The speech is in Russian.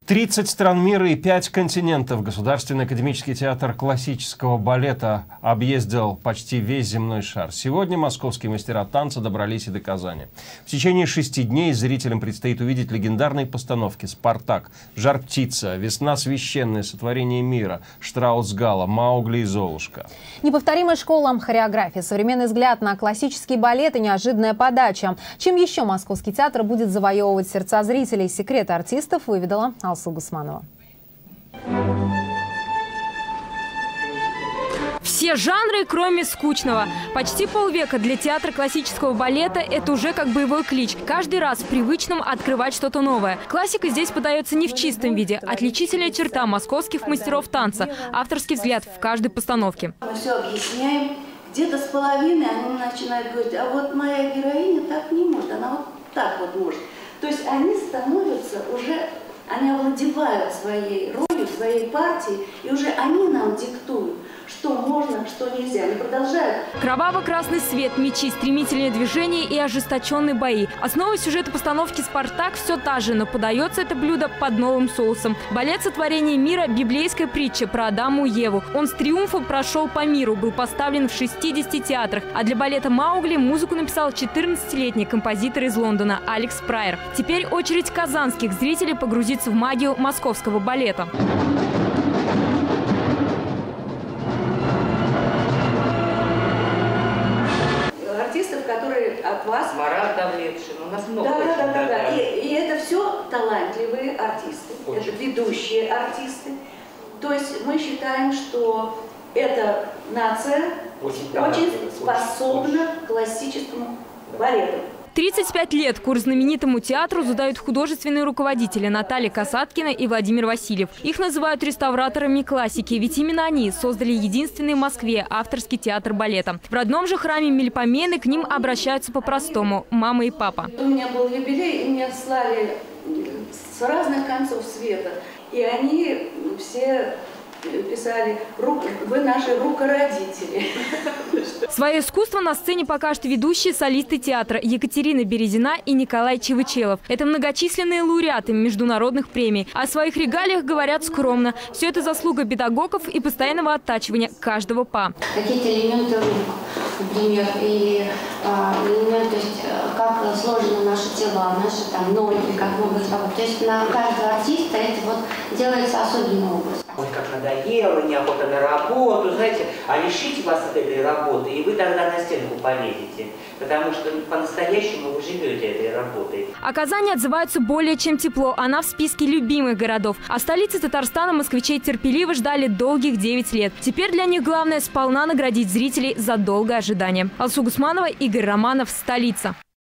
30 стран мира и 5 континентов. Государственный академический театр классического балета объездил почти весь земной шар. Сегодня московские мастера танца добрались и до Казани. В течение 6 дней зрителям предстоит увидеть легендарные постановки «Спартак», «Жар-птица», «Весна священная», «Сотворение мира», «Штраус-Гала», «Маугли и Золушка». Неповторимая школа хореографии, современный взгляд на классический балет и неожиданная подача. Чем еще московский театр будет завоевывать сердца зрителей? Секреты артистов выведала Алсу Гусманова. Все жанры, кроме скучного. Почти полвека для театра классического балета – это уже как боевой клич. Каждый раз в привычном открывать что-то новое. Классика здесь подается не в чистом виде. Отличительная черта московских мастеров танца – авторский взгляд в каждой постановке. Мы все объясняем. Где-то с половины они начинают говорить: а вот моя героиня так не может, она вот так вот может. То есть они становятся уже, они овладевают своей ролью, своей партией, и уже они нам диктуют, что можно, что нельзя. Они продолжают. Кроваво-красный свет, мечи, стремительные движения и ожесточенные бои. Основа сюжета постановки «Спартак» все та же, но подается это блюдо под новым соусом. Балет «Сотворение мира» – библейская притча про Адама и Еву. Он с триумфом прошел по миру, был поставлен в 60 театрах. А для балета «Маугли» музыку написал 14-летний композитор из Лондона Алекс Прайер. Теперь очередь казанских зрителей погрузиться в магию московского балета. Артистов, которые от вас... Марат Давлетшин, у нас много. Да. И это все талантливые артисты, очень. Это ведущие артисты. То есть мы считаем, что эта нация очень способна к классическому балету. 35 лет курс знаменитому театру задают художественные руководители Наталья Касаткина и Владимир Васильев. Их называют реставраторами классики, ведь именно они создали единственный в Москве авторский театр балета. В родном же храме Мелпомены к ним обращаются по-простому – мама и папа. У меня был юбилей, и меня слали с разных концов света. И они все писали: вы наши рукородители. Свое искусство на сцене покажут ведущие солисты театра Екатерина Березина и Николай Чевычелов. Это многочисленные лауреаты международных премий. О своих регалиях говорят скромно. Все это заслуга педагогов и постоянного оттачивания каждого па. Какие-то элементы рук, например, и элементы, то есть как сложены наши тела, наши там ноги, как могут работать. То есть на каждого артиста это вот делается особенный образ. Вот как надоело, неохота на работу, знаете, а лишите вас от этой работы, и вы тогда на стенку полезете, потому что по-настоящему вы живете этой работой. О Казани отзываются более чем тепло. Она в списке любимых городов. А столице Татарстана москвичей терпеливо ждали долгих 9 лет. Теперь для них главное сполна наградить зрителей за долгое ожидание. Алсу Гусманова, Игорь Романов, «Столица».